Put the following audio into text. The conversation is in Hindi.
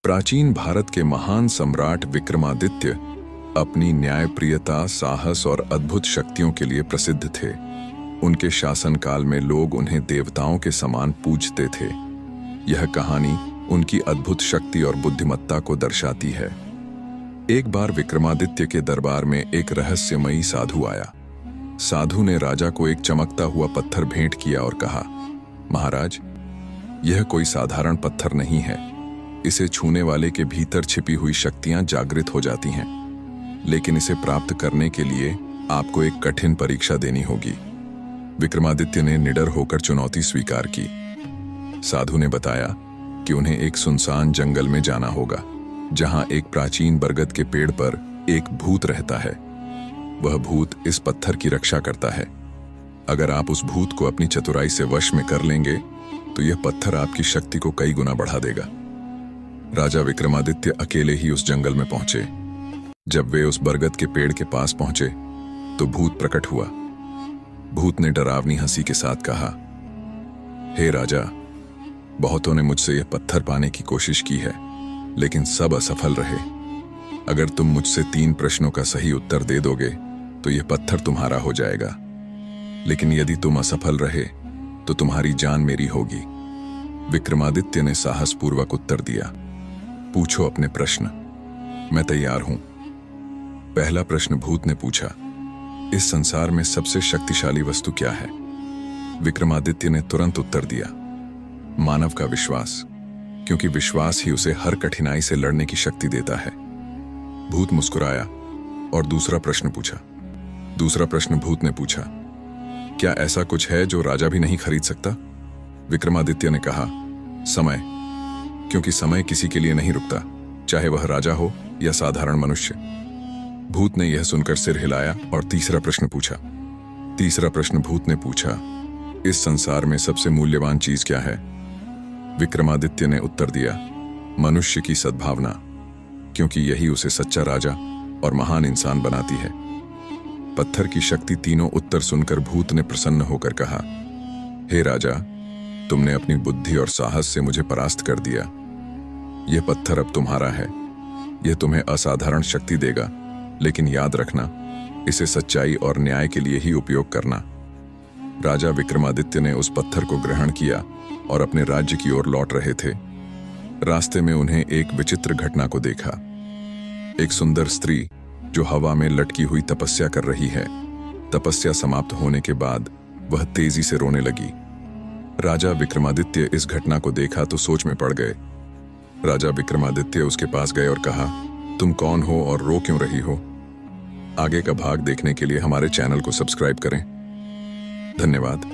प्राचीन भारत के महान सम्राट विक्रमादित्य अपनी न्यायप्रियता, साहस और अद्भुत शक्तियों के लिए प्रसिद्ध थे। उनके शासनकाल में लोग उन्हें देवताओं के समान पूजते थे। यह कहानी उनकी अद्भुत शक्ति और बुद्धिमत्ता को दर्शाती है। एक बार विक्रमादित्य के दरबार में एक रहस्यमयी साधु आया। साधु ने राजा को एक चमकता हुआ पत्थर भेंट किया और कहा, महाराज, यह कोई साधारण पत्थर नहीं है। इसे छूने वाले के भीतर छिपी हुई शक्तियां जागृत हो जाती हैं। लेकिन इसे प्राप्त करने के लिए आपको एक कठिन परीक्षा देनी होगी। विक्रमादित्य ने निडर होकर चुनौती स्वीकार की। साधु ने बताया कि उन्हें एक सुनसान जंगल में जाना होगा, जहां एक प्राचीन बरगद के पेड़ पर एक भूत रहता है। वह भूत इस पत्थर की रक्षा करता है। अगर आप उस भूत को अपनी चतुराई से वश में कर लेंगे तो यह पत्थर आपकी शक्ति को कई गुना बढ़ा देगा। राजा विक्रमादित्य अकेले ही उस जंगल में पहुंचे। जब वे उस बरगद के पेड़ के पास पहुंचे तो भूत प्रकट हुआ। भूत ने डरावनी हंसी के साथ कहा, हे राजा, बहुतों ने मुझसे यह पत्थर पाने की कोशिश की है, लेकिन सब असफल रहे। अगर तुम मुझसे 3 प्रश्नों का सही उत्तर दे दोगे तो यह पत्थर तुम्हारा हो जाएगा। लेकिन यदि तुम असफल रहे तो तुम्हारी जान मेरी होगी। विक्रमादित्य ने साहसपूर्वक उत्तर दिया, पूछो अपने प्रश्न, मैं तैयार हूं। पहला प्रश्न भूत ने पूछा, इस संसार में सबसे शक्तिशाली वस्तु क्या है? विक्रमादित्य ने तुरंत उत्तर दिया, मानव का विश्वास, क्योंकि विश्वास ही उसे हर कठिनाई से लड़ने की शक्ति देता है। भूत मुस्कुराया और दूसरा प्रश्न पूछा। दूसरा प्रश्न भूत ने पूछा, क्या ऐसा कुछ है जो राजा भी नहीं खरीद सकता? विक्रमादित्य ने कहा, समय, क्योंकि समय किसी के लिए नहीं रुकता, चाहे वह राजा हो या साधारण मनुष्य। भूत ने यह सुनकर सिर हिलाया और तीसरा प्रश्न पूछा। तीसरा प्रश्न भूत ने पूछा, इस संसार में सबसे मूल्यवान चीज क्या है? विक्रमादित्य ने उत्तर दिया, मनुष्य की सद्भावना, क्योंकि यही उसे सच्चा राजा और महान इंसान बनाती है। पत्थर की शक्ति तीनों उत्तर सुनकर भूत ने प्रसन्न होकर कहा, हे राजा, तुमने अपनी बुद्धि और साहस से मुझे परास्त कर दिया। यह पत्थर अब तुम्हारा है। यह तुम्हें असाधारण शक्ति देगा, लेकिन याद रखना, इसे सच्चाई और न्याय के लिए ही उपयोग करना। राजा विक्रमादित्य ने उस पत्थर को ग्रहण किया और अपने राज्य की ओर लौट रहे थे। रास्ते में उन्हें एक विचित्र घटना को देखा। एक सुंदर स्त्री जो हवा में लटकी हुई तपस्या कर रही है। तपस्या समाप्त होने के बाद वह तेजी से रोने लगी। राजा विक्रमादित्य इस घटना को देखा तो सोच में पड़ गए। राजा विक्रमादित्य उसके पास गए और कहा, तुम कौन हो और रो क्यों रही हो? आगे का भाग देखने के लिए हमारे चैनल को सब्सक्राइब करें। धन्यवाद।